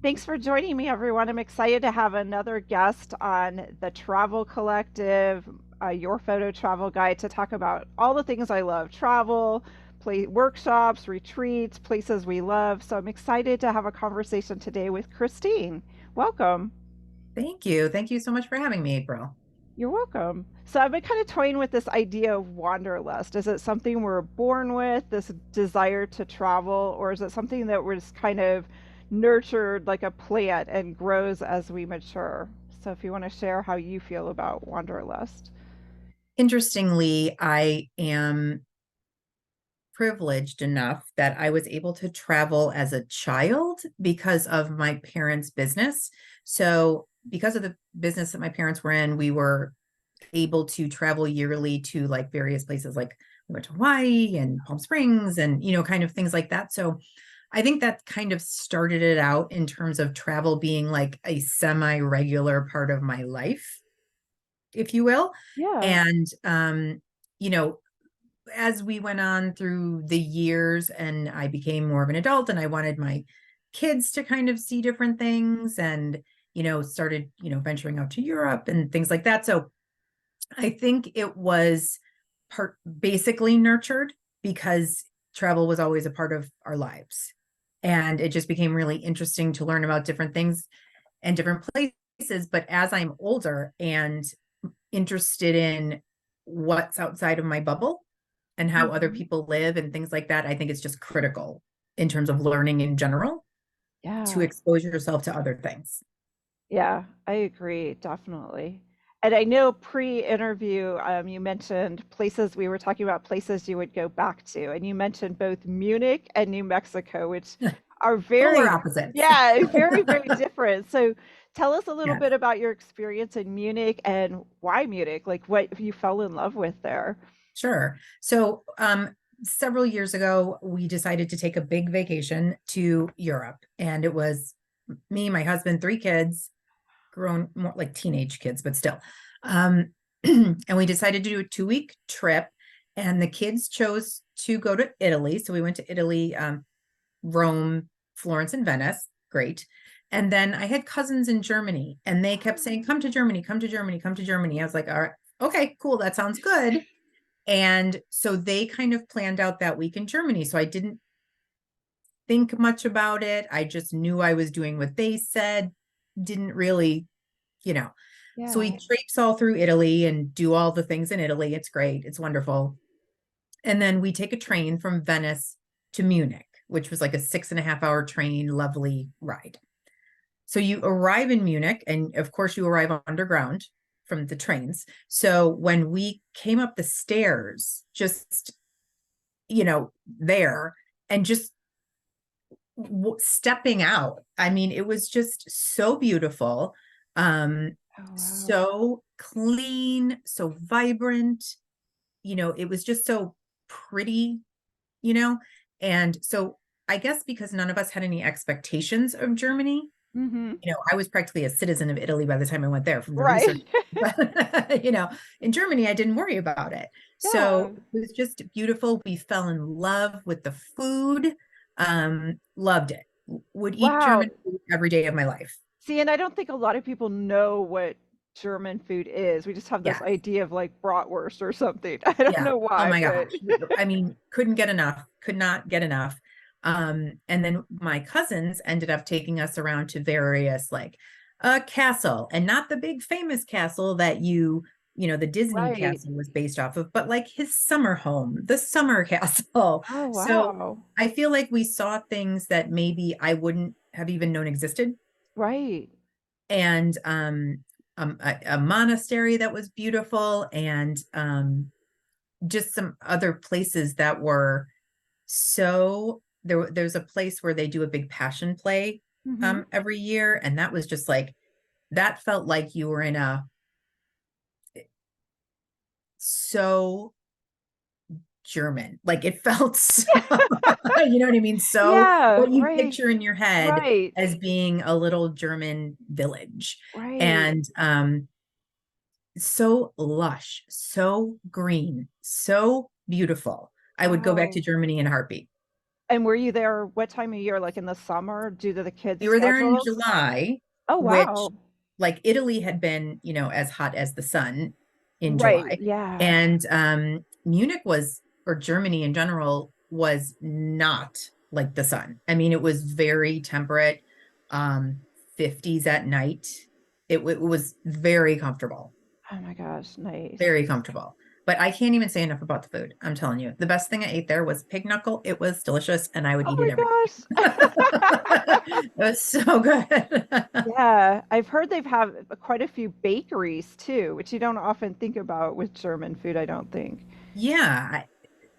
Thanks for joining me, everyone. I'm excited to have another guest on the Travel Collective, your photo travel guide, to talk about all the things I love: travel, play workshops, retreats, places we love. So I'm excited to have a conversation today with Christine. Welcome. Thank you. Thank you so much for having me, April. You're welcome. So I've been kind of toying with this idea of wanderlust. Is it something we're born with, this desire to travel, or is it something that was kind of nurtured like a plant and grows as we mature? So if you want to share how you feel about wanderlust. Interestingly, I am privileged enough that I was able to travel as a child because of my parents' business. So, because of the business that my parents were in, we were able to travel yearly to like various places, like we went to Hawaii and Palm Springs and, kind of things like that. So, I think that kind of started it out in terms of travel being like a semi regular part of my life, if you will. Yeah. And, you know, as we went on through the years and I became more of an adult and I wanted my kids to kind of see different things and, started, venturing out to Europe and things like that. So I think it was basically nurtured because travel was always a part of our lives. And it just became really interesting to learn about different things and different places. But as I'm older and interested in what's outside of my bubble and how other Hmm. people live and things like that, I think it's just critical in terms of learning in general to Yeah. expose yourself to other things. Yeah, I agree, definitely. And I know pre-interview, you mentioned places, we were talking about places you would go back to, and you mentioned both Munich and New Mexico, which are Polar very, opposites. yeah, very, very different. So tell us a little Yes, bit about your experience in Munich and why Munich, like what you fell in love with there. sure. So, several years ago, we decided to take a big vacation to Europe, and it was me, my husband, three kids, grown more like teenage kids, but still. Um, and we decided to do a 2 week trip, and the kids chose to go to Italy. So we went to Italy, Rome, Florence, and Venice. Great. And then I had cousins in Germany, and they kept saying, "Come to Germany, come to Germany, come to Germany." I was like, "All right, okay, cool. That sounds good." And so they kind of planned out that week in Germany. So I didn't think much about it. I just knew I was doing what they said, didn't really, you know. So Yeah. we traipse all through Italy and do all the things in Italy. It's great. It's wonderful. And then we take a train from Venice to Munich, which was like a 6.5 hour train, lovely ride. So you arrive in Munich, and of course, you arrive underground from the trains. So when we came up the stairs, just, there and just stepping out, I mean, it was just so beautiful, Oh, wow. so clean, so vibrant. It was just so pretty, you know? And so I guess because none of us had any expectations of Germany, Mm-hmm. I was practically a citizen of Italy by the time I went there from the research. Right. But, in Germany, I didn't worry about it. Yeah. So it was just beautiful. We fell in love with the food. Loved it. Would eat Wow. German food every day of my life. See, and I don't think a lot of people know what German food is. We just have this Yeah. idea of like bratwurst or something. I don't Yeah. know Oh why, my but gosh. I mean, couldn't get enough, could not get enough. And then my cousins ended up taking us around to various like a castle, and not the big famous castle that the Disney right. castle was based off of, but like his summer home, the summer castle. Oh, So wow. I feel like we saw things that maybe I wouldn't have even known existed. Right. And a monastery that was beautiful, and just some other places that were there's a place where they do a big passion play Hmm. every year, and that was just like, that felt like you were in a so German, like it felt so, you know what I mean, so Yeah, what you right. picture in your head Right. as being a little German village. Right. And so lush, so green, so beautiful. I would go back to Wow. Germany in a heartbeat. And were you there what time of year? Like in the summer due to the kids' We were there in schedules? July, Oh, which wow. like Italy had been, as hot as the sun in Right. July. Yeah. And Munich was, or Germany in general, was not like the sun. I mean, it was very temperate, um, 50s at night. It was very comfortable, Oh my gosh, nice. very comfortable. But I can't even say enough about the food. I'm telling you, the best thing I ate there was pig knuckle. It was delicious, and I would Oh eat it every my day. gosh. It was so good. Yeah, I've heard they've have quite a few bakeries too, which you don't often think about with German food, I don't think. Yeah,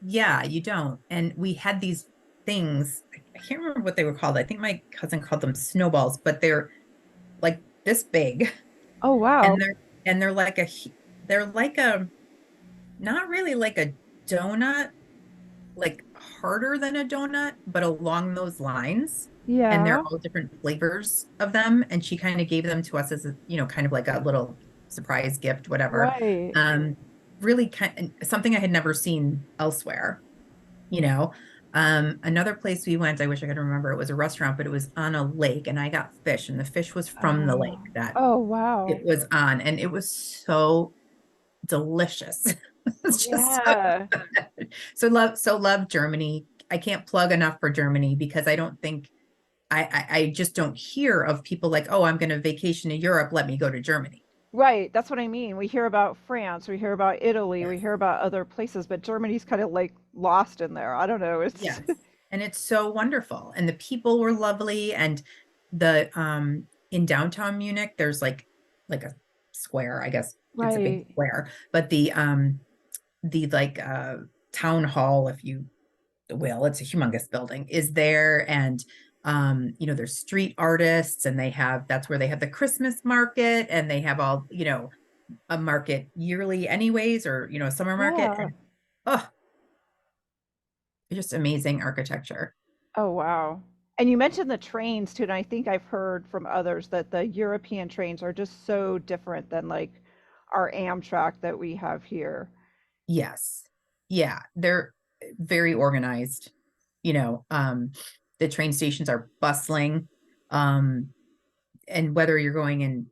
yeah, you don't. And we had these things. I can't remember what they were called. I think my cousin called them snowballs, but they're like this big, Oh and wow. they're like they're like a not really like a donut, like harder than a donut, but along those lines. And they're Yeah, all different flavors of them. And she kind of gave them to us as a, kind of like a little surprise gift, whatever. right. Um, really kind of something I had never seen elsewhere, you know. Another place we went, I wish I could remember, it was a restaurant, but it was on a lake, and I got fish, and the fish was from the lake that Oh it wow. was on, and it was so delicious. It's just so Yeah. good. So love Germany. I can't plug enough for Germany because I don't think I just don't hear of people like, oh, I'm going to vacation to Europe. Let me go to Germany. Right, that's what I mean. We hear about France, we hear about Italy, we Yes. hear about other places, but Germany's kind of like lost in there. I don't know. It's Yes. And it's so wonderful. And the people were lovely. And the in downtown Munich, there's like a square, I guess it's a big right. square, but the like town hall, if you will, it's a humongous building, is there. And there's street artists, and that's where they have the Christmas market, and they have all, a market yearly anyways, or a summer market. Yeah. And oh, just amazing architecture. Oh, wow. And you mentioned the trains too, and I think I've heard from others that the European trains are just so different than like our Amtrak that we have here. Yes. Yeah, they're very organized. You know, um, the train stations are bustling. Um, and whether you're going in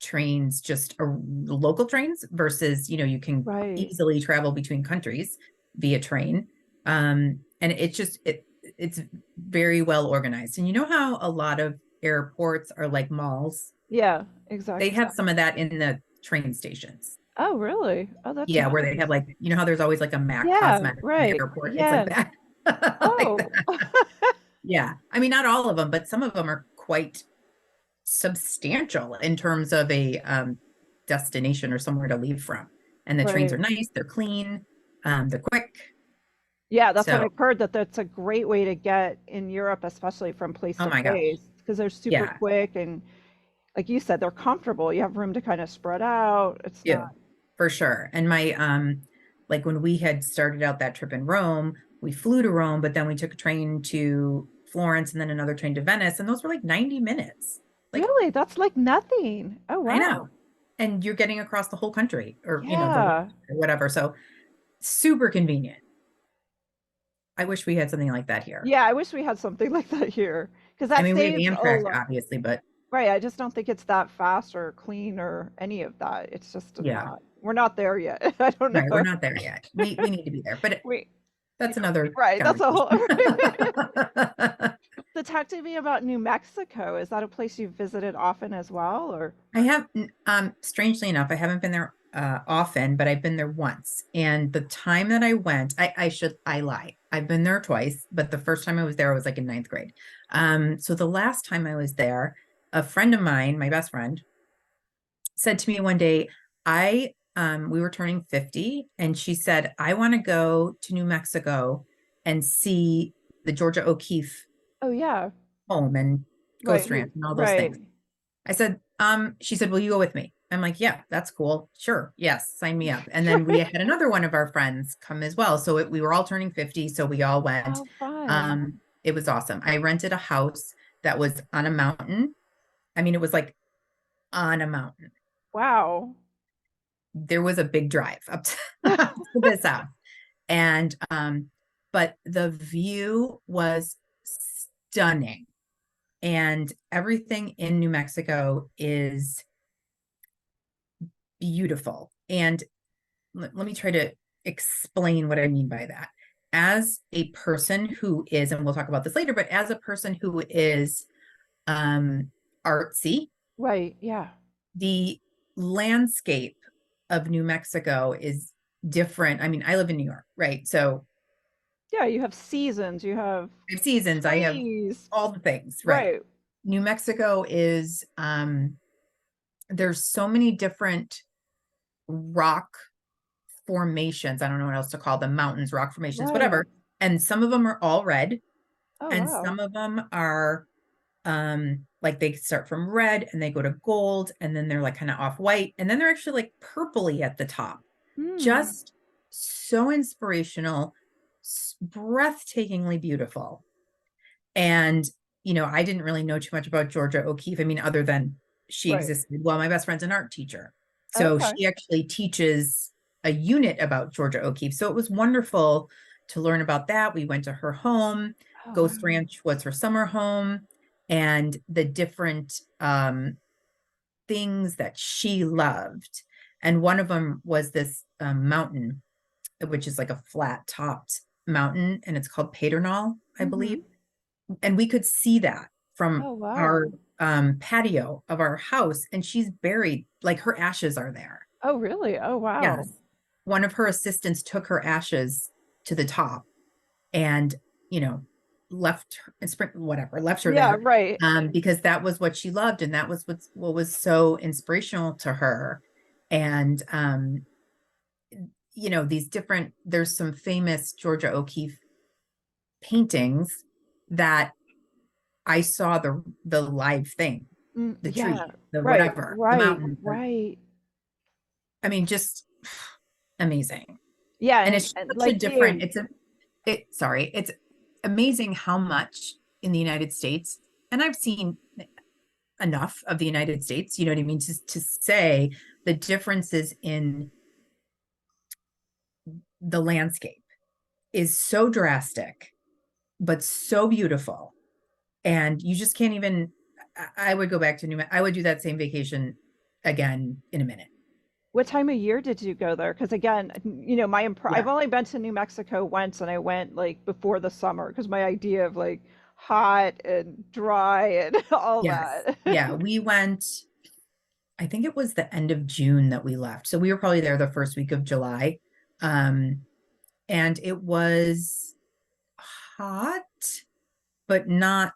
trains, just local trains versus, you can Right. easily travel between countries via train. And it's very well organized. And you know how a lot of airports are like malls? Yeah, They exactly. have some of that in the train stations. Oh, really? Oh, that's Yeah, where they have nice. like, how there's always like a MAC Yeah, cosmetic in the right. airport. It's like Yes. that. Like Oh, that. Yeah. I mean, not all of them, but some of them are quite substantial in terms of a destination or somewhere to leave from. And the trains are right. nice, they're clean, they're quick. Yeah, that's what So, I've heard that that's a great way to get in Europe, especially from place oh to my gosh. place, because they're super Yeah, quick and like you said, they're comfortable. You have room to kind of spread out. It's not, do for sure. And my like when we had started out that trip in Rome, we flew to Rome, but then we took a train to Florence and then another train to Venice, and those were like 90 minutes. Like, really, that's like nothing. Oh, I wow. know. And you're getting across the whole country, or the world Yeah. or whatever. So super convenient. I wish we had something like that here. Yeah, I wish we had something like that here because I that mean, we have saves a Amtrak, lot. obviously, but Right. I just don't think it's that fast or clean or any of that. It's just yeah, not, we're not there yet. I don't right. We're know. not there yet. We need to be there, but We, that's another right. That's a conversation. whole. So talk to me about New Mexico. Is that a place you've visited often as well, or? I have, strangely enough, I haven't been there often, but I've been there once. And the time that I went, I lie. I've been there twice, but the first time I was there, I was like in ninth grade. So the last time I was there, a friend of mine, my best friend, said to me one day, we were turning 50, and she said, I want to go to New Mexico and see the Georgia O'Keeffe Oh yeah. home and Right. ghost Who? ranch and all those Right. things. I said, she said, will you go with me? I'm like, yeah, that's cool. Sure. Yes, sign me up. And then we Right. had another one of our friends come as well. So we were all turning 50. So we all went. Oh, fun. It was awesome. I rented a house that was on a mountain. I mean, it was like on a mountain. Wow. There was a big drive up to, to this house. And but the view was stunning. And everything in New Mexico is beautiful. And let me try to explain what I mean by that. As a person who is, and we'll talk about this later, but as a person who is um, artsy, Right. Yeah. the landscape of New Mexico is different. I mean, I live in New York, right? So Yeah, you have seasons, you have I have seasons, I have trees. all the things, right? Right. New Mexico is there's so many different rock formations. I don't know what else to call them, mountains, rock formations, Right. whatever. And some of them are all red, Oh, and wow. some of them are like they start from red and they go to gold, and then they're like kind of off white, and then they're actually like purpley at the top. Hmm. Just so inspirational, breathtakingly beautiful. And, I didn't really know too much about Georgia O'Keeffe. I mean, other than she Right. existed. Well, my best friend's an art teacher. So Okay. she actually teaches a unit about Georgia O'Keeffe. So it was wonderful to learn about that. We went to her home. Oh, Ghost wow. Ranch was her summer home, and the different things that she loved. And one of them was this mountain, which is like a flat topped mountain, and it's called Paternal, I believe. Mhm. And we could see that from Oh, our wow. patio of our house, and she's buried, like her ashes are there. Oh, really? Oh, wow. Yes. One of her assistants took her ashes to the top and, you know, left her and whatever, left her Yeah, there. right. Because that was what she loved, and that was what was so inspirational to her. And these different, there's some famous Georgia O'Keeffe paintings that I saw the live thing, Mm, the yeah. tree, the Right, whatever, the right, mountain. right. I mean, just amazing. Yeah, And it's and such a like different, being it's amazing how much in the United States, and I've seen enough of the United States, you know what I mean, to say the differences in the landscape is so drastic, but so beautiful. And you just can't even, I would go back to I would do that same vacation again in a minute. what time of year did you go there? Because again, I've Yeah. only been to New Mexico once, and I went like before the summer because my idea of like hot and dry and all Yes. that. Yeah. We went, I think it was the end of June that we left. So we were probably there the first week of July. Um, and it was hot, but not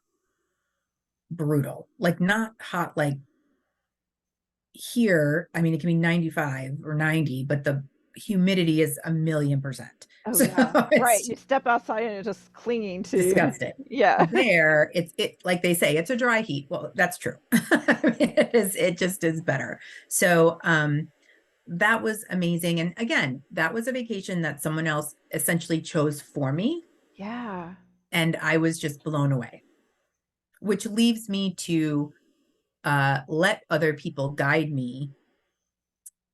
brutal. Like not hot like here. I mean, it can be 95 or 90, but the humidity is 1,000,000%. Oh So yeah, right. it's You step outside and it's just clinging to you. disgusting. Yeah. There, it like they say, it's a dry heat. Well, that's true. It just is better. So that was amazing. And again, that was a vacation that someone else essentially chose for me. Yeah. And I was just blown away, which leaves me to let other people guide me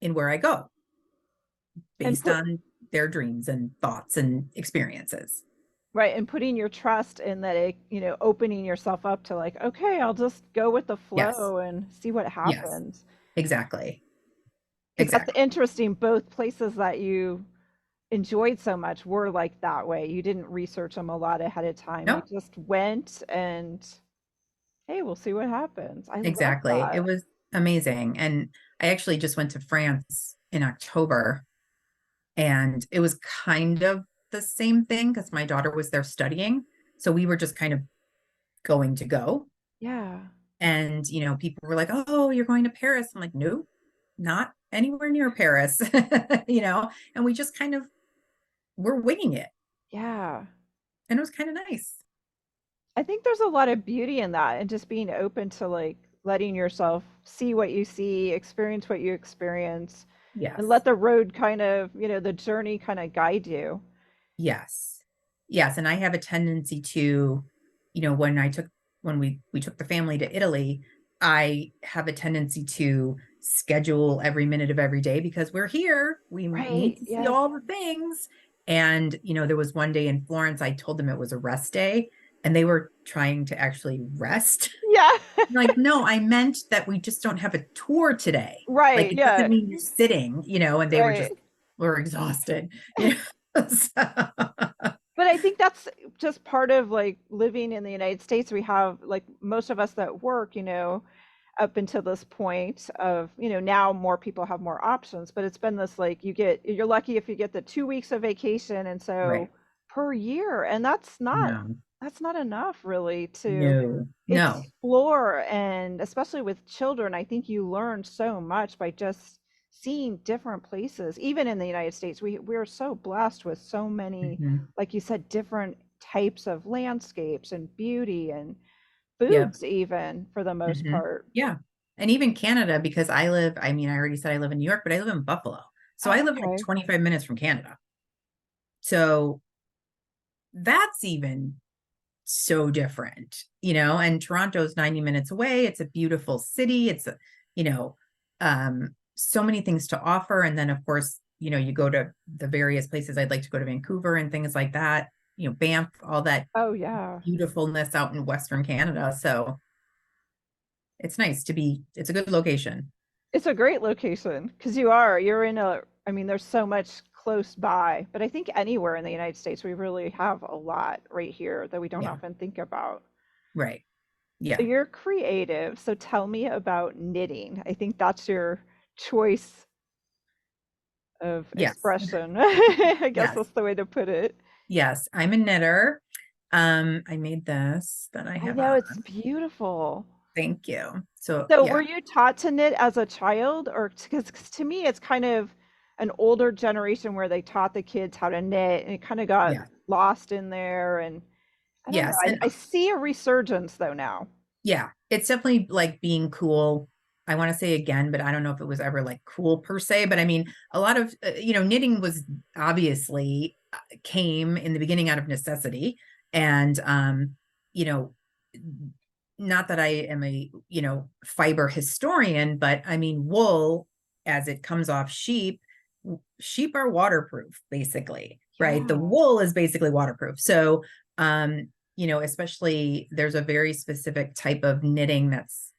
in where I go And based put on their dreams and thoughts and experiences. Right, and putting your trust in that opening yourself up to like, okay, I'll just go with the Yes. flow and see what Yes. happens. Exactly. Because that's Exactly. interesting. Both places that you enjoyed so much were like that way. You didn't research them a lot ahead of time. You No, just went and, hey, we'll see what happens. I love exactly. It that. was amazing. And I actually just went to France in October, and it was kind of the same thing because my daughter was there studying. So we were just kind of going to go. Yeah. And, people were like, oh, you're going to Paris. I'm like, nope, not anywhere near Paris, and we just kind of were winging it. Yeah. And it was kind of nice. I think there's a lot of beauty in that and just being open to like letting yourself see what you see, experience what you experience, and let Yes. the road kind of, the journey kind of guide you. Yes. Yes. And I have a tendency to, when we took the family to Italy, I have a tendency to schedule every minute of every day because we're here. We need Right. to see Yes. all the things. And, there was one day in Florence, I told them it was a rest day and they were trying to actually rest. Yeah. Like, no, I meant that we just don't have a tour today. Like, Right. it doesn't Yeah. mean you're sitting, and they Right. were exhausted, So, But I think that's just part of like living in the United States. We have like most of us that work, up until this point of, now more people have more options, but it's been this like you're lucky if you get the 2 weeks of vacation and so right. per year, and that's not No, enough really to no, no. explore. And especially with children, I think you learn so much by just seeing different places. Even in the United States, we're so blessed with so many, Mhm. like you said, different types of landscapes and beauty and Yep. foods, even for the most Hmm. part. Yeah. And even Canada, because I mean, I already said I live in New York, but I live in Buffalo. So I Oh, live like okay. 25 minutes from Canada. So that's even so different, and Toronto's 90 minutes away. It's a beautiful city. You know, so many things to offer. And then of course, you go to the various places. I'd like to go to Vancouver and things like that, Banff, all that Oh, yeah. beautifulness out in Western Canada. So it's a good location. It's a great location because you're in I mean, there's so much close by, but I think anywhere in the United States, we really have a lot right here that we don't Yeah. often think about. Right. So Yeah. you're creative. So tell me about knitting. I think that's your choice of Yes. expression. I guess Yes. that's the way to put it. Yes. I'm a knitter. I made this that I I have know it's on. beautiful. Thank you. So So were yeah. you taught to knit as a child, or because to me it's kind of an older generation where they taught the kids how to knit and it kind of got Yeah. lost in there, and I don't know. Yes. And I see a resurgence though now. yeah, it's definitely like being cool. I want to say again, but I don't know if it was ever like cool per se. But I mean, a lot of, knitting was obviously came in the beginning out of necessity. And, you know, not that I am a, fiber historian, but I mean, wool as it comes off sheep are waterproof, basically, right? The Yeah. wool is basically waterproof. So, especially there's a very specific type of knitting that's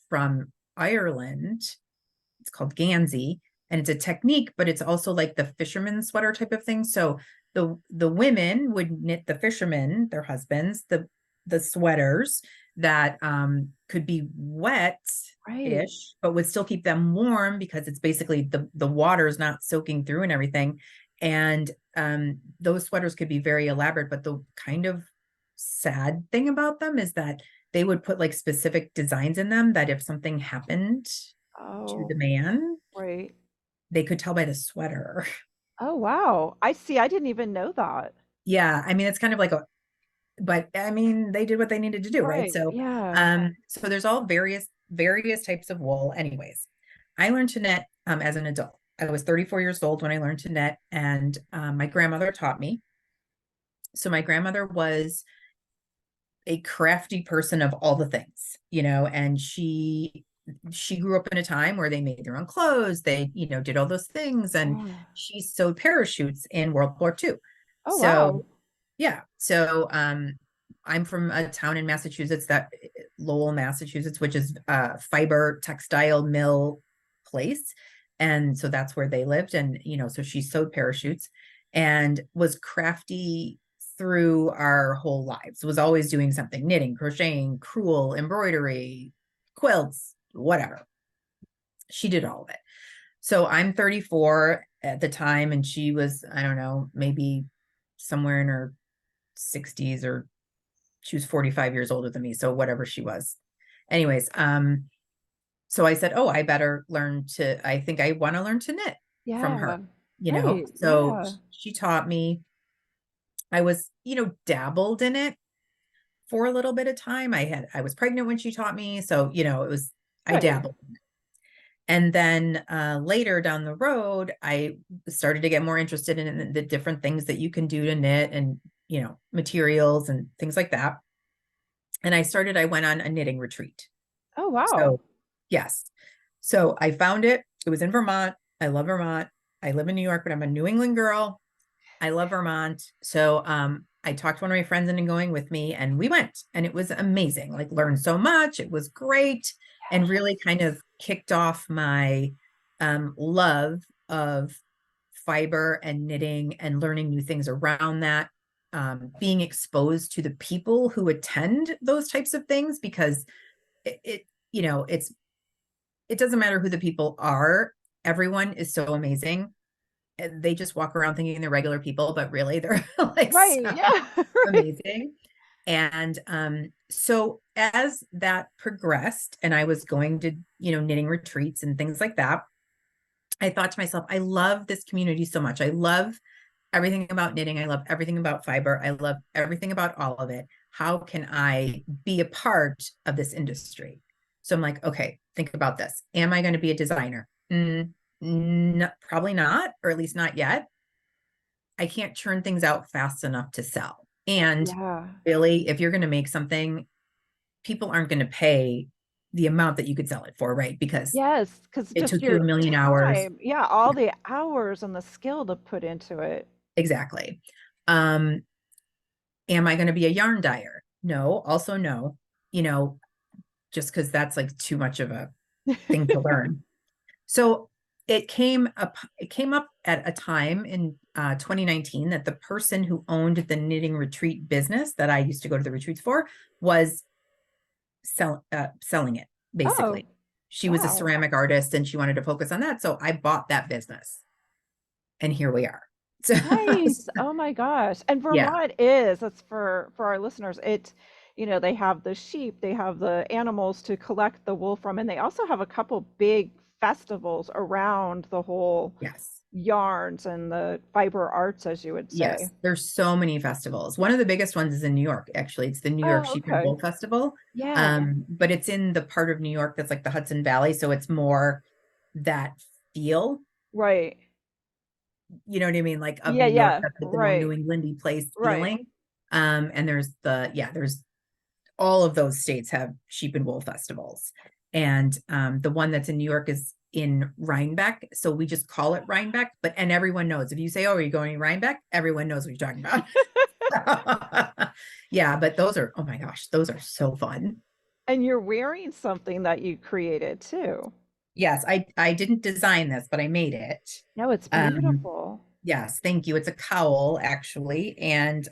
from Ireland. It's called Gansey, and it's a technique, but it's also like the fisherman sweater type of thing. So the women would knit the fishermen, their husbands, the sweaters that could be wet Right. ish, but would still keep them warm because it's basically the water is not soaking through and everything. And those sweaters could be very elaborate, but the kind of sad thing about them is that they would put like specific designs in them that if something happened to the Oh, man, right. they could tell by the sweater. Oh, wow. I see. I didn't even know that. Yeah, I mean it's kind of like but I mean they did what they needed to do, right? Right. So Yeah. so there's all various types of wool. Anyways, I learned to knit as an adult. I was 34 years old when I learned to knit, and my grandmother taught me. So my grandmother was a crafty person of all the things, and she grew up in a time where they made their own clothes, they, did all those things, and Yeah. she sewed parachutes in World War II. Oh, wow. So yeah. So I'm from a town in Massachusetts, that Lowell, Massachusetts, which is a fiber textile mill place. And so that's where they lived. And, so she sewed parachutes and was crafty through our whole lives, was always doing something, knitting, crocheting, crewel, embroidery, quilts, whatever. She did all of it. So I'm 34 at the time, and she was, I don't know, maybe somewhere in her 60s, or she was 45 years older than me. So whatever she was. Anyways, so I said, oh, I better I think I want to learn to knit from Yeah. her, Right. So Yeah. she taught me. I was, dabbled in it for a little bit of time. I was pregnant when she taught me. So, I Right. dabbled. And then later down the road, I started to get more interested in the different things that you can do to knit, and, materials and things like that. And I went on a knitting retreat. Oh, wow. So, yes. So I found it. It was in Vermont. I love Vermont. I live in New York, but I'm a New England girl. I love Vermont. So I talked one of my friends into going with me and we went and it was amazing. Like learned so much. It was great and really kind of kicked off my love of fiber and knitting and learning new things around that. Being exposed to the people who attend those types of things because it you know, it doesn't matter who the people are. Everyone is so amazing. They just walk around thinking they're regular people, but really they're like Right. so Yeah. Right. amazing. And so as that progressed and I was going to, knitting retreats and things like that, I thought to myself, I love this community so much. I love everything about knitting. I love everything about fiber. I love everything about all of it. How can I be a part of this industry? So I'm like, okay, think about this. Am I going to be a designer? Probably not, or at least not yet. I can't churn things out fast enough to sell. And Yeah. really, if you're going to make something, people aren't going to pay the amount that you could sell it for, right? Because Yes, because it just took you a your million hours. time. Yeah, all Yeah, the hours and the skill to put into it. exactly. Um, am I going to be a yarn dyer? No, also no, you know, just because that's like too much of a thing to learn. So it came up at a time in 2019 that the person who owned the knitting retreat business that I used to go to the retreats for was selling it Oh, basically. She was a wow. ceramic artist and she wanted to focus on that. So I bought that business and here we are. So Nice. Oh my gosh. And yeah, Vermont is, that's for our listeners, they have the sheep, they have the animals to collect the wool from, and they also have a couple big festivals around the whole yes. yarns and the fiber arts, as you would say. Yes, there's so many festivals. One of the biggest ones is in New York, actually. It's the New York Oh, Sheep and okay. Wool Festival. Yeah, But it's in the part of New York that's like the Hudson Valley, so it's more that feel, right. you know what I mean? Like of Yeah, New York, yeah, that's like the more New right, Englandy place right. feeling. And there's all of those states have sheep and wool festivals. And the one that's in New York is in Rhinebeck. So we just call it Rhinebeck, and everyone knows. If you say, "Oh, are you going to Rhinebeck?" Everyone knows what you're talking about. Yeah, but those are, oh my gosh, those are so fun. And you're wearing something that you created too. Yes, I didn't design this, but I made it. No, it's Um, beautiful. yes, thank you. It's a cowl actually, and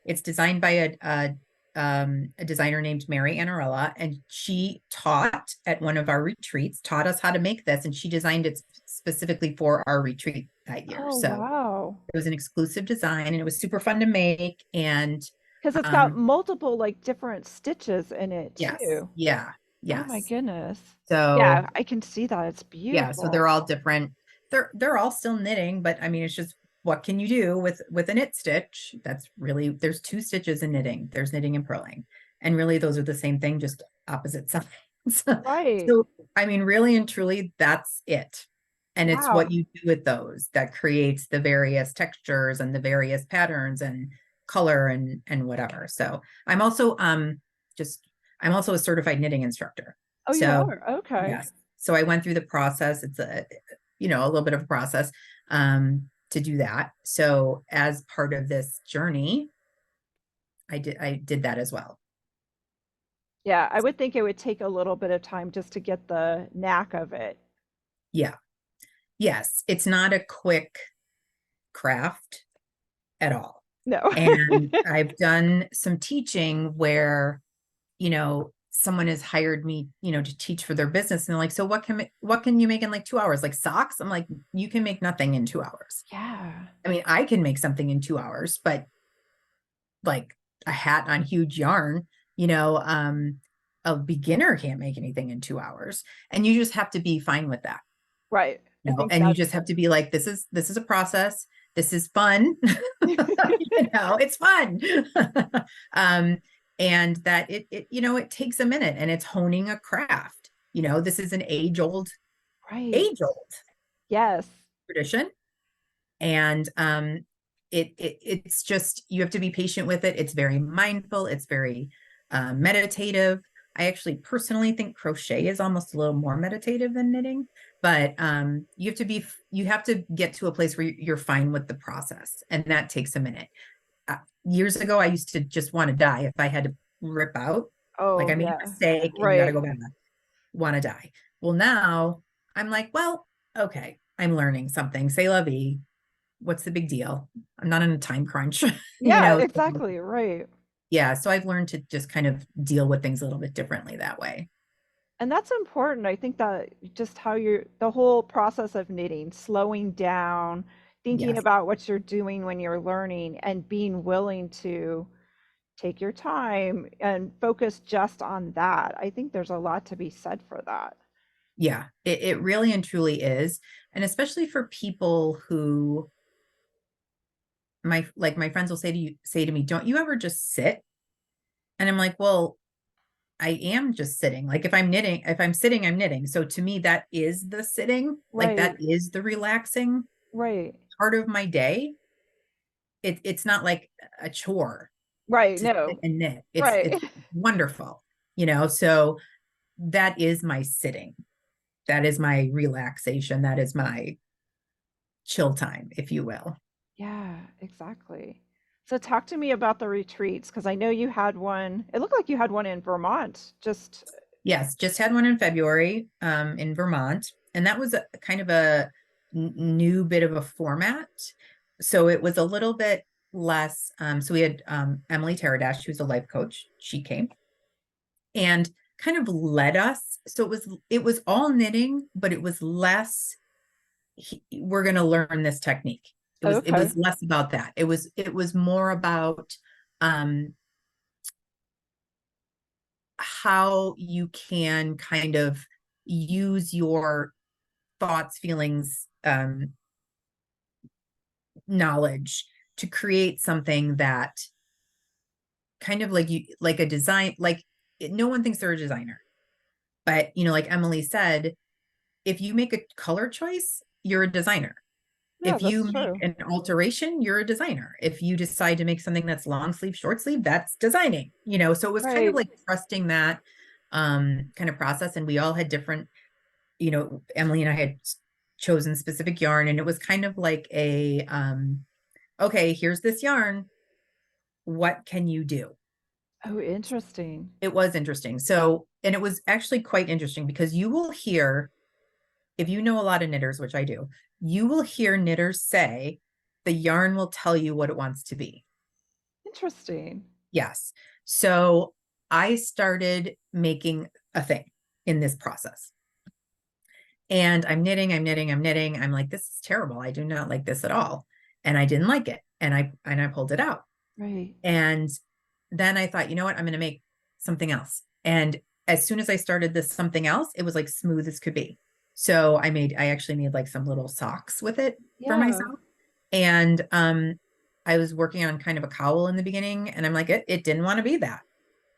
it's designed by a designer named Mary Annarella, and she taught at one of our retreats, taught us how to make this, and she designed it specifically for our retreat that year. Oh, So wow. it was an exclusive design, and it was super fun to make. And Because it's got um, multiple like different stitches in it yes, too. yeah, Oh my yes. goodness. So Yeah, I can see that. It's yeah, so beautiful. they're all different. They're all still knitting, but I mean, it's just what can you do with a knit stitch? That's really, there's two stitches in knitting. There's knitting and purling, and really those are the same thing, just opposite sides. Right. So I mean, really and truly, that's it. And it's what Wow. you do with those that creates the various textures and the various patterns and color and whatever. So I'm also just I'm also a certified knitting instructor. Oh, you So are? Okay. yes. So I went through the process. It's a little bit of a process to do that. So as part of this journey, I did that as well. Yeah, I would think it would take a little bit of time just to get the knack of it. Yeah. Yes. It's not a quick craft at all. No. And I've done some teaching where, someone has hired me, to teach for their business. And they're like, so what can you make in like 2 hours? Like socks? I'm like, you can make nothing in 2 hours. Yeah. I mean, I can make something in 2 hours, but like a hat on huge yarn, you know, um, a beginner can't make anything in 2 hours. And you just have to be fine with that. Right. I think And you that's just have to be like, this is a process. This is fun. It's fun. um, and that it takes a minute and it's honing a craft. This is an right. age old Yes. tradition. And it's just, you have to be patient with it. It's very mindful. It's very meditative. I actually personally think crochet is almost a little more meditative than knitting, but you have to get to a place where you're fine with the process, and that takes a minute. Years ago, I used to just want to die if I had to rip out. Like Oh, I made a yeah. mistake and you got to Right. go back, want to die. Well, now I'm like, well, okay, I'm learning something. Say la vie. What's the big deal? I'm not in a time crunch, you Yeah, know? So, exactly. Right. yeah. So I've learned to just kind of deal with things a little bit differently that way. And that's important. I think that just how you're the whole process of knitting, slowing down, thinking Yes. about what you're doing when you're learning, and being willing to take your time and focus just on that. I think there's a lot to be said for that. Yeah. It really and truly is. And especially for people who my friends will say to me, don't you ever just sit? And I'm like, well, I am just sitting. Like if I'm sitting, I'm knitting. So to me, that is the sitting, like that Right. is the relaxing Right. part of my day. It's not like a chore Right. to sit No. and knit. Right. It's wonderful, you know. So that is my sitting. That is my relaxation. That is my chill time, if you will. Yeah, exactly. So talk to me about the retreats because I know you had one. It looked like you had one in Vermont. Just Yes, just had one in February in Vermont, and that was a kind of a new bit of a format. So it was a little bit less. So we had Emily Teradash, who's a life coach. She came and kind of led us. So it was all knitting, but it was less. We're going to learn this technique. It okay. was less about that. It was more about um, how you can kind of use your thoughts, feelings, knowledge to create something that kind of like a design, no one thinks they're a designer, but like Emily said, if you make a color choice, you're a designer. Yeah, If you that's make true. an alteration, you're a designer. If you decide to make something that's long sleeve, short sleeve, that's designing, so it was kind of Right. like trusting that kind of process. And we all had different, Emily and I had chosen specific yarn, and it was kind of like okay, here's this yarn. What can you do? Oh, interesting. It was interesting. So, and it was actually quite interesting because you will hear, if you know a lot of knitters, which I do, you will hear knitters say the yarn will tell you what it wants to be. Interesting. Yes. So I started making a thing in this process. And I'm knitting, I'm knitting, I'm knitting. I'm like, this is terrible. I do not like this at all. And I didn't like it. And I pulled it out. Right. And then I thought, you know what? I'm going to make something else. And as soon as I started this something else, it was like smooth as could be. So I actually made like some little socks with it for Yeah. myself. And I was working on kind of a cowl in the beginning, and I'm like, it didn't want to be that.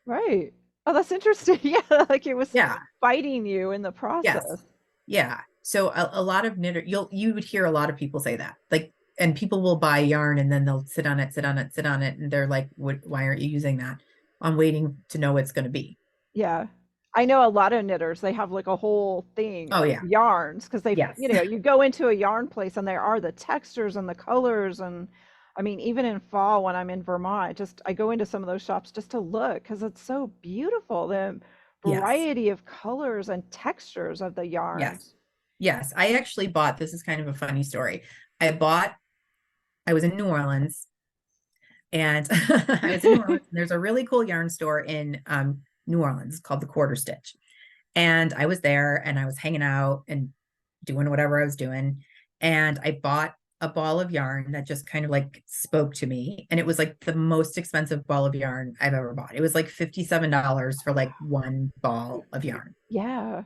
Right. Oh, that's interesting. Yeah, like it was Yeah. fighting you in the Yes. process. Yeah. So a lot of knitter, you would hear a lot of people say that. Like, and people will buy yarn and then they'll sit on it, sit on it, sit on it. And they're like, why aren't you using that? I'm waiting to know what it's going to be. Yeah. I know a lot of knitters, they have like a whole thing Oh of yeah. yarns because they, Yes. you go into a yarn place and there are the textures and the colors. And I mean, even in fall when I'm in Vermont, just I go into some of those shops just to look because it's so beautiful. The Yes. variety of colors and textures of the Yes. yarns. Yes. I actually bought, this is kind of a funny story. I was in New Orleans, and I was in New Orleans, and there's a really cool yarn store in New Orleans called the Quarter Stitch. And I was there and I was hanging out and doing whatever I was doing. And I bought a ball of yarn that just kind of like spoke to me. And it was like the most expensive ball of yarn I've ever bought. It was like $57 for like one ball of yarn. Yeah.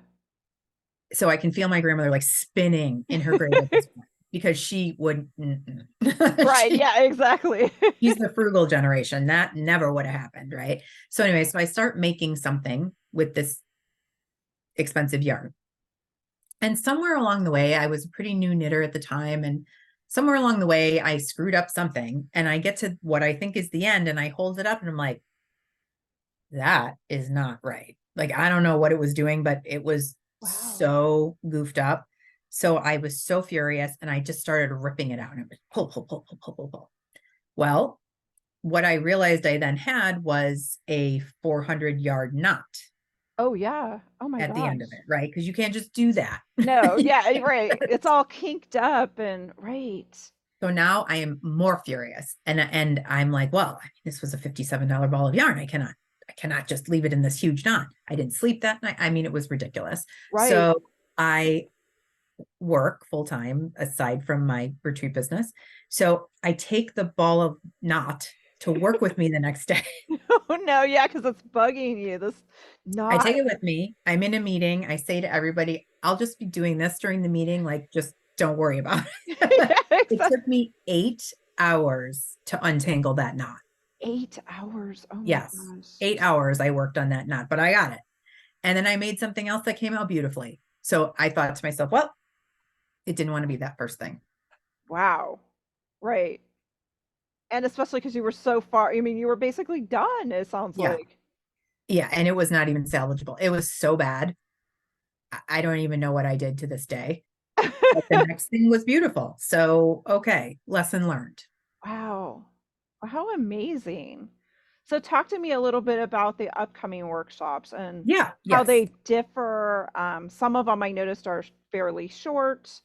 So I can feel my grandmother like spinning in her grave at this point because she would Right. she, Yeah, exactly. she's the frugal generation. That never would have happened, right? So anyway, so I start making something with this expensive yarn. And somewhere along the way, I was a pretty new knitter at the time. And somewhere along the way, I screwed up something. And I get to what I think is the end, and I hold it up and I'm like, that is not right. Like, I don't know what it was doing, but it was Wow. so goofed up. So I was so furious and I just started ripping it out and it was pull, pull, pull, pull, pull, pull, pull. Well, what I realized I then had was a 400-yard knot Oh yeah. Oh my at the end gosh. of it, right? Because you can't just do that. No, yeah, right. It's all kinked up and right. So now I am more furious. And I'm like, well, I mean, this was a $57 ball of yarn. I cannot just leave it in this huge knot. I didn't sleep that night. I mean, it was ridiculous. Right. So I work full time aside from my retreat business. So I take the ball of knot to work with me the next day. Oh no, yeah, because it's bugging you. This I not take it with me. I'm in a meeting. I say to everybody, I'll just be doing this during the meeting. Like, just don't worry about it. yeah, It exactly. took me 8 hours to untangle that knot. 8 hours. Oh my Yes, gosh. 8 hours I worked on that knot, but I got it. And then I made something else that came out beautifully. So I thought to myself, well, it didn't want to be that first thing. Wow. Right. And especially because you were so far. I mean, you were basically done, it sounds Yeah. like. Yeah. And it was not even salvageable. It was so bad. I don't even know what I did to this day. But the next thing was beautiful. So, okay, lesson learned. Wow. How amazing. So talk to me a little bit about the upcoming workshops and Yeah. how Yes. they differ. Some of them I noticed are fairly short.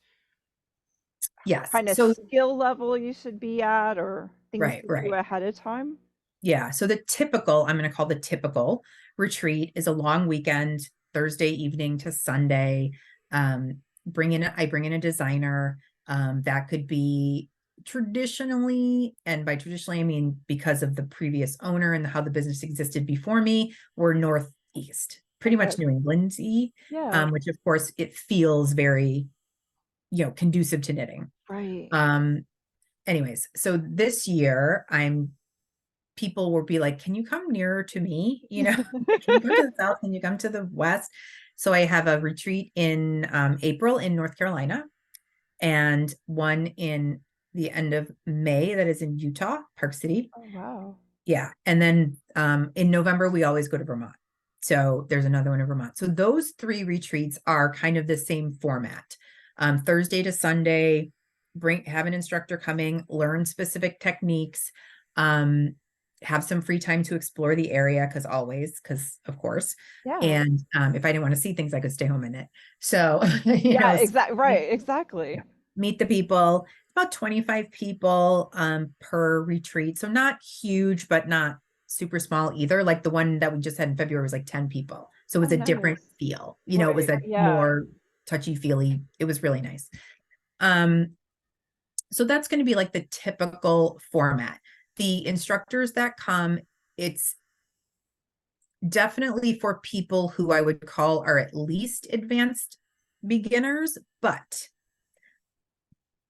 What Yes. kind of So, skill level you should be at or things right, to do right. ahead of time? Yeah. So the typical, I'm going to call the typical retreat is a long weekend, Thursday evening to Sunday. I bring in a designer. That could be traditionally, and by traditionally, I mean because of the previous owner and how the business existed before me, we're Northeast, pretty Okay. much New England-y, Yeah. which of course it feels very, conducive to knitting. Right. Um, anyways, so this year people will be like, can you come nearer to me? Can you come to the south? Can you come to the west? So I have a retreat in April in North Carolina and one in the end of May that is in Utah, Park City. Oh, wow. Yeah. And then in November, we always go to Vermont. So there's another one in Vermont. So those 3 retreats are kind of the same format. Thursday to Sunday, have an instructor coming, learn specific techniques, um, have some free time to explore the area because of course. Yeah. And if I didn't want to see things, I could stay home in it. So, Yeah, exactly. Right, exactly. yeah, meet the people. About 25 people per retreat. So not huge, but not super small either. Like the one that we just had in February was like 10 people. So it Oh, was a different nice. feel. It was Right. a Yeah. more touchy-feely. It was really nice. Um, so that's going to be like the typical format. The instructors that come, it's definitely for people who I would call are at least advanced beginners, but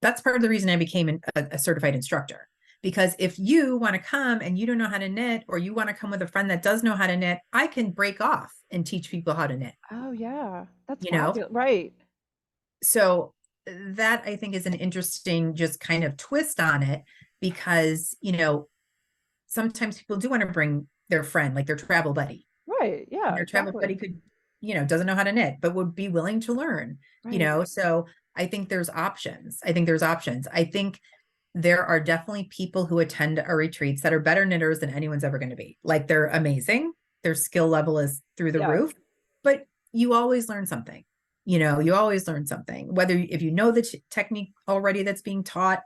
that's part of the reason I became a certified instructor. Because if you want to come and you don't know how to knit, or you want to come with a friend that does know how to knit, I can break off and teach people how to knit, Oh, yeah. That's you know? fabulous. Right. So that I think is an interesting just kind of twist on it because, sometimes people do want to bring their friend, like their travel buddy. Right. And Yeah, their travel exactly. buddy doesn't know how to knit, but would be willing to learn, Right. So I think there's options. I think there are definitely people who attend our retreats that are better knitters than anyone's ever going to be. Like they're amazing. Their skill level is through the Yeah. roof, but you always learn something. You always learn something. Whether if you know the technique already that's being taught,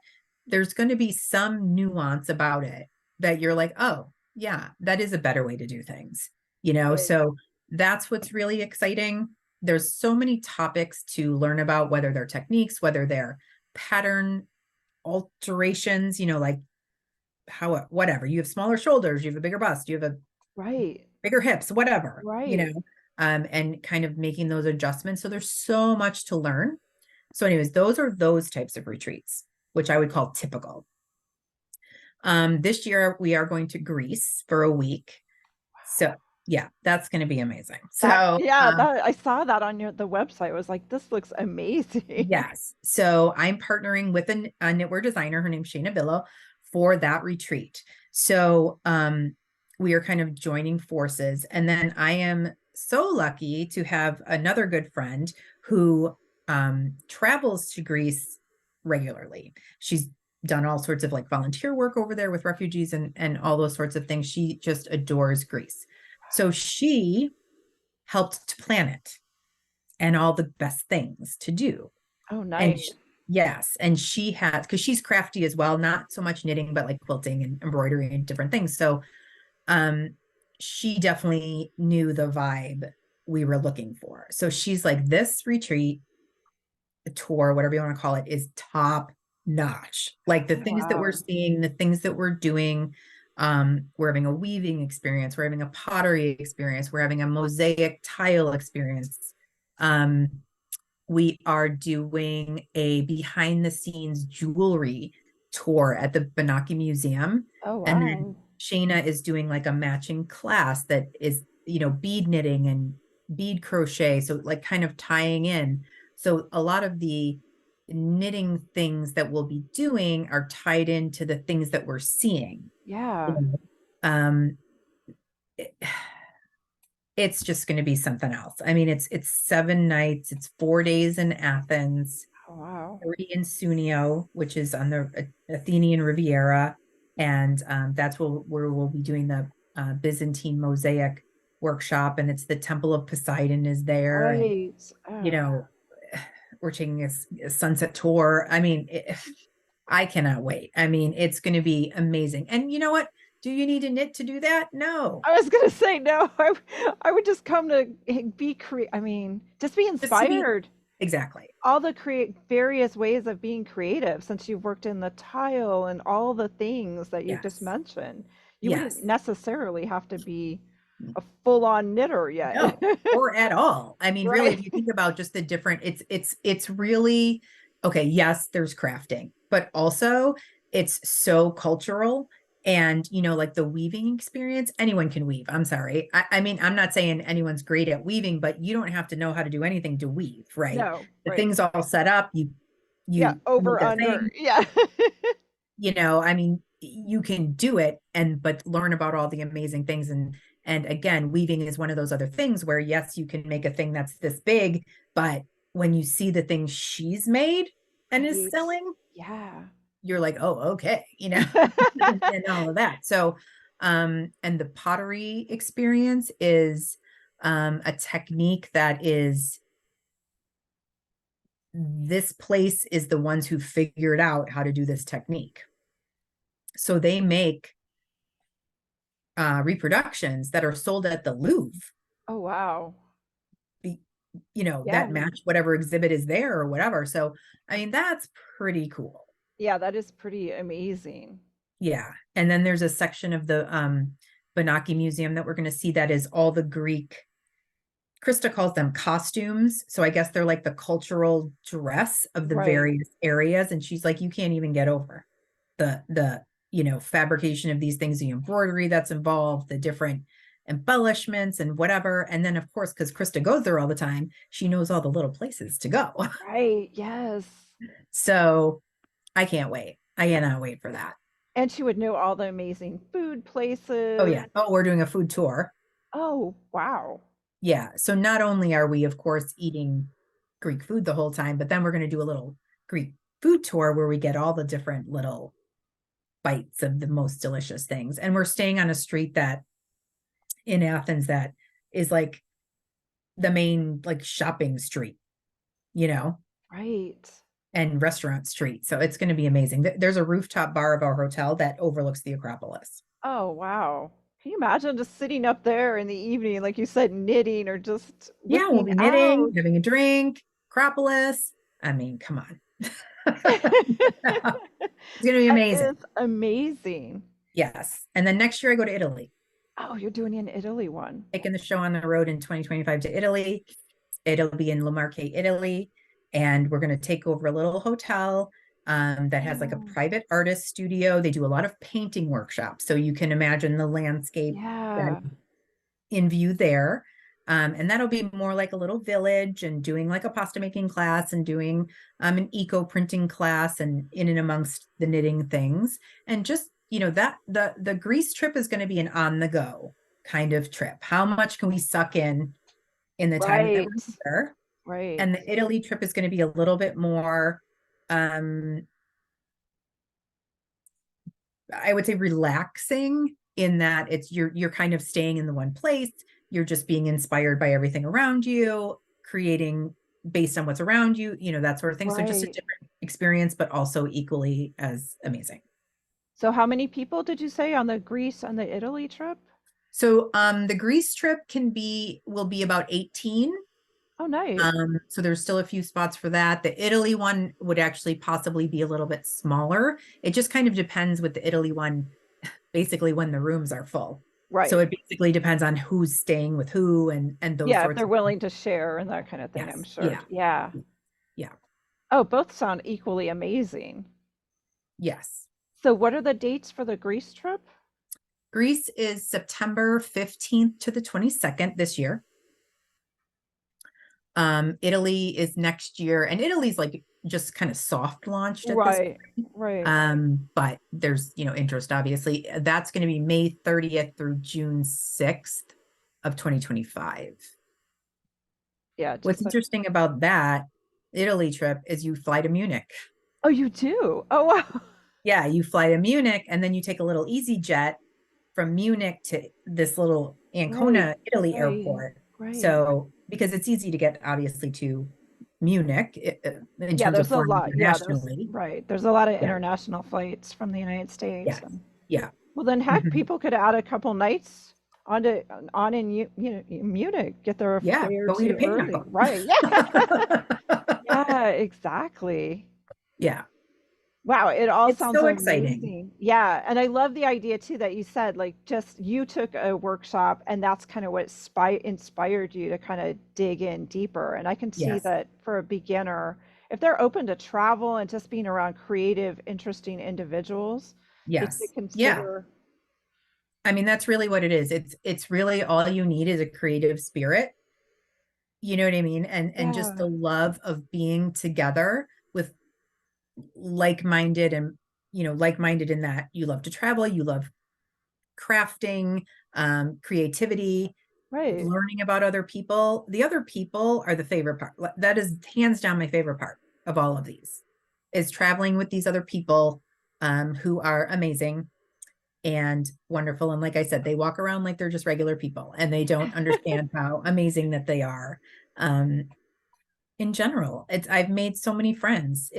there's going to be some nuance about it that you're like, oh, yeah, that is a better way to do things. Right. So that's what's really exciting. There's so many topics to learn about, whether they're techniques, whether they're pattern alterations, like whatever. You have smaller shoulders, you have a bigger bust, you have a Right. bigger hips, whatever, Right. and kind of making those adjustments. So there's so much to learn. So, anyways, those are those types of retreats, which I would call typical. This year we are going to Greece for a week. So yeah, that's going to be amazing. That So yeah, that I saw that on the website. I was like, this looks amazing. yes. So I'm partnering with a knitwear designer. Her name's Shayna Billow for that retreat. So we are kind of joining forces. And then I am so lucky to have another good friend who travels to Greece regularly. She's done all sorts of like volunteer work over there with refugees and all those sorts of things. She just adores Greece. So she helped to plan it and all the best things to do. Oh, And nice. yes, and she has, because she's crafty as well, not so much knitting, but like quilting and embroidery and different things. So um, she definitely knew the vibe we were looking for. So she's like, this retreat, tour, whatever you want to call it, is top notch. Like the Oh, things that we're wow. seeing, the things that we're doing. We're having a weaving experience, we're having a pottery experience, we're having a mosaic tile experience. Um, we are doing a behind the scenes jewelry tour at the Benaki Museum. Oh, And then wow. Shayna is doing like a matching class that is, bead knitting and bead crochet. So, like, kind of tying in. So, a lot of the knitting things that we'll be doing are tied into the things that we're seeing. You Yeah. know? Um, it- it's just going to be something else. I mean, it's 7 nights, it's 4 days in Athens, Oh, wow. 30 in Sunio, which is on the Athenian Riviera, and that's where we'll be doing the Byzantine mosaic workshop, and it's the Temple of Poseidon is there, and Right. you Oh, know, we're taking a sunset tour. I mean, I cannot wait. I mean, it's going to be amazing. And you know what? Do you need to knit to do that? No. I was gonna say no. I would just come to be I mean, just be Just to be inspired. exactly. All the create various ways of being creative since you've worked in the tile and all the things that you just Yes. mentioned. You wouldn't Yes. necessarily have to be a full-on knitter yet. No, or at all. I mean, really, if Right. you think about just the different, it's really okay. Yes, there's crafting, but also it's so cultural. And like the weaving experience, anyone can weave. I'm sorry. I mean, I'm not saying anyone's great at weaving, but you don't have to know how to do anything to weave, right? No, The right. thing's all set up. You Yeah, you over make a under. thing, Yeah. I mean, you can do it but learn about all the amazing things. And again, weaving is one of those other things where yes, you can make a thing that's this big, but when you see the thing she's made and is Right. selling, Yeah. you're like, oh, okay, and all of that. So and the pottery experience is a technique that is, this place is the ones who figured out how to do this technique. So they make reproductions that are sold at the Louvre, Oh, wow. be, Yeah. that match whatever exhibit is there or whatever. So, I mean, that's pretty cool. Yeah, that is pretty amazing. Yeah. And then there's a section of the Benaki Museum that we're going to see that is all the Greek. Krista calls them costumes. So I guess they're like the cultural dress of the Right. various areas. And she's like, you can't even get over the fabrication of these things, the embroidery that's involved, the different embellishments and whatever. And then of course, because Krista goes there all the time, she knows all the little places to go. Right. Yes. So I can't wait. I cannot wait for that. And she would know all the amazing food Oh places. yeah. Oh, we're doing a food tour. Oh, wow. Yeah. So not only are we, of course, eating Greek food the whole time, but then we're going to do a little Greek food tour where we get all the different little bites of the most delicious things. And we're staying on a street that in Athens that is like the main like shopping street, you know, Right. and restaurant street. So it's going to be amazing. There's a rooftop bar of our hotel that overlooks the Acropolis. Oh, wow. Can you imagine just sitting up there in the evening, like you said, knitting or just Yeah, we'll looking be knitting, out? having a drink, Acropolis. I mean, come on. It's going to be That amazing. is amazing. Yes. And then next year I go to Italy, Oh, you're doing an Italy one. taking the show on the road in 2025 to Italy. It'll be in La Marche, Italy. And we're going to take over a little hotel that has like a Oh, private artist studio. They do a lot of painting workshops. So you can imagine the landscape that yeah. in view there. And that'll be more like a little village and doing like a pasta making class and doing an eco printing class and in and amongst the knitting things and just that the Greece trip is going to be an on the go kind of trip. How much can we suck in the time that we're Right. there? Right. And the Italy trip is going to be a little bit more, um, I would say relaxing, in that you're kind of staying in the one place. You're just being inspired by everything around you, creating based on what's around you, that sort of thing. So just a Right. different experience, but also equally as amazing. So how many people did you say on the Greece and the Italy trip? So the Greece trip will be about 18. Oh, nice. So there's still a few spots for that. The Italy one would actually possibly be a little bit smaller. It just kind of depends with the Italy one, basically when the rooms are full. So Right. it basically depends on who's staying with who and those Yeah, if sorts they're of things. willing to share and that kind of thing, I'm Yes. sure. Yeah. Yeah. Yeah. Oh, both sound equally amazing. Yes. So what are the dates for the Greece trip? Greece is September 15th to the 22nd this year. Italy is next year, and Italy's like just kind of soft launched at this Right. point. Right. But there's, interest, obviously. That's going to be May 30th through June 6th of 2025. Yeah, What's just a interesting about that Italy trip is you fly to Munich. Oh, you do? Oh, wow. Yeah, you fly to Munich and then you take a little easy jet from Munich to this little Right. Ancona, Italy Right. airport. Right. So, because it's easy to get obviously to Munich in Yeah, terms of there's a flying lot. Yeah, there's internationally. right. There's a lot of Yeah. international flights from the United States. Yes. And Yeah. well, then heck, Mhm. people could add a couple nights on in Munich, get there a Yeah. day or Go eat a two pig early. knuckle. Right. Yeah. Yeah, exactly. Yeah. Wow, it all It's sounds so exciting. amazing. Yeah, and I love the idea too that you said like just you took a workshop and that's kind of what inspired you to kind of dig in deeper. And I can see Yes. that for a beginner, if they're open to travel and just being around creative, interesting individuals, they should Yes. Yeah. consider. I mean, that's really what it is. It's really all you need is a creative spirit. You know what I mean? And just the Yeah, love of being together with like-minded, and like-minded in that you love to travel, you love crafting, creativity, right. learning about other people. The other people are the favorite part. That is hands down my favorite part of all of these, is traveling with these other people, who are amazing and wonderful. And like I said, they walk around like they're just regular people and they don't understand how amazing that they are. Um, in general, I've made so many friends.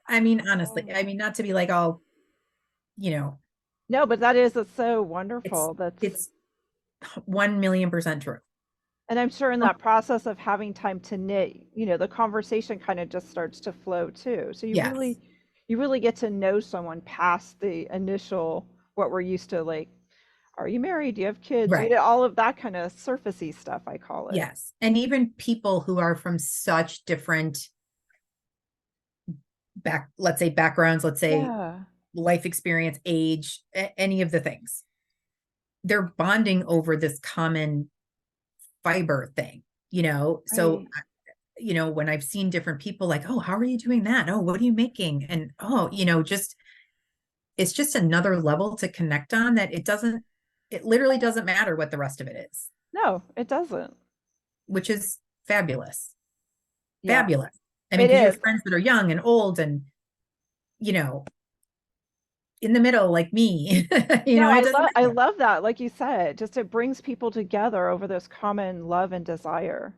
I mean, honestly, Oh. I mean, not to be like all, you know, No, but that is it's so it's wonderful. That's it's 1,000,000% true. And I'm sure in Oh, that process of having time to knit, the conversation kind of just starts to flow too. So yes, you really get to know someone past the initial what we're used to, like, are you married? Do you have kids? right. All of that kind of surfacey stuff, I call it. Yes. And even people who are from such different let's say backgrounds, let's say Yeah, life experience, age, any of the things, they're bonding over this common fiber thing, So, right. when I've seen different people like, oh, how are you doing that? Oh, what are you making? And oh, just it's just another level to connect on, that it literally doesn't matter what the rest of it is, No, it doesn't. which is fabulous. Yeah, Fabulous. I mean, it because you have is. friends that are young and old and, you know, in the middle like me, No, it doesn't I matter. love that. Like you said, just it brings people together over this common love and desire.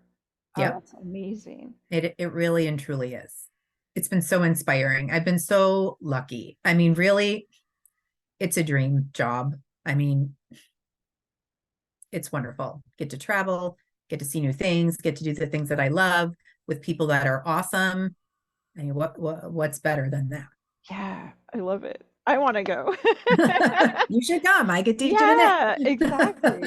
Oh, Yep. that's amazing. It really and truly is. It's been so inspiring. I've been so lucky. I mean, really, it's a dream job. I mean, it's wonderful. Get to travel, get to see new things, get to do the things that I love with people that are awesome. I mean, what's better than Yeah, I love it. I want to go. that? You should come. I could teach you to Yeah, knit. exactly.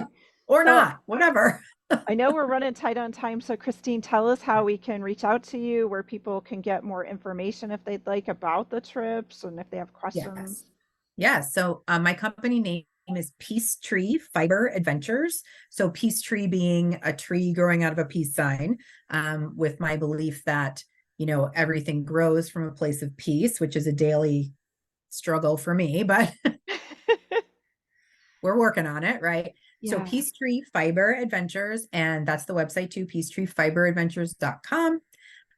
Or So not, whatever. I know we're running tight on time. So Christine, tell us how we can reach out to you, where people can get more information if they'd like about the trips and if they have Yes. questions. Yeah. So my company name is PeaceTree Fiber Adventures. So PeaceTree being a tree growing out of a peace sign, with my belief that, everything grows from a place of peace, which is a daily struggle for me, but we're working on it, right? So Yeah. PeaceTree Fiber Adventures, and that's the website too, peacetreefiberadventures.com.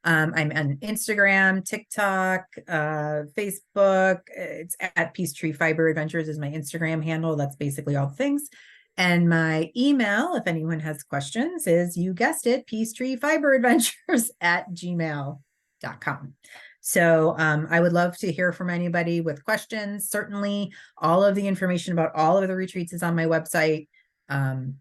I'm on Instagram, TikTok, Facebook. It's at Peacetree Fiber Adventures is my Instagram handle. That's basically all the things. And my email, if anyone has questions, is, you guessed it, peacetreefiberadventures at gmail.com. So I would love to hear from anybody with questions. Certainly, all of the information about all of the retreats is on my website. And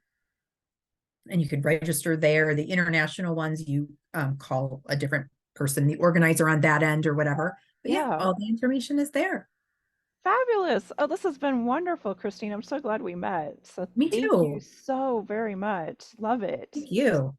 you can register there. The international ones, you call a different person, the organizer on that end or whatever. But yeah, Yeah. all the information is there. Fabulous. Oh, this has been wonderful, Christine. I'm so glad we met. So Me thank you too. so very much. Love it. Thank you.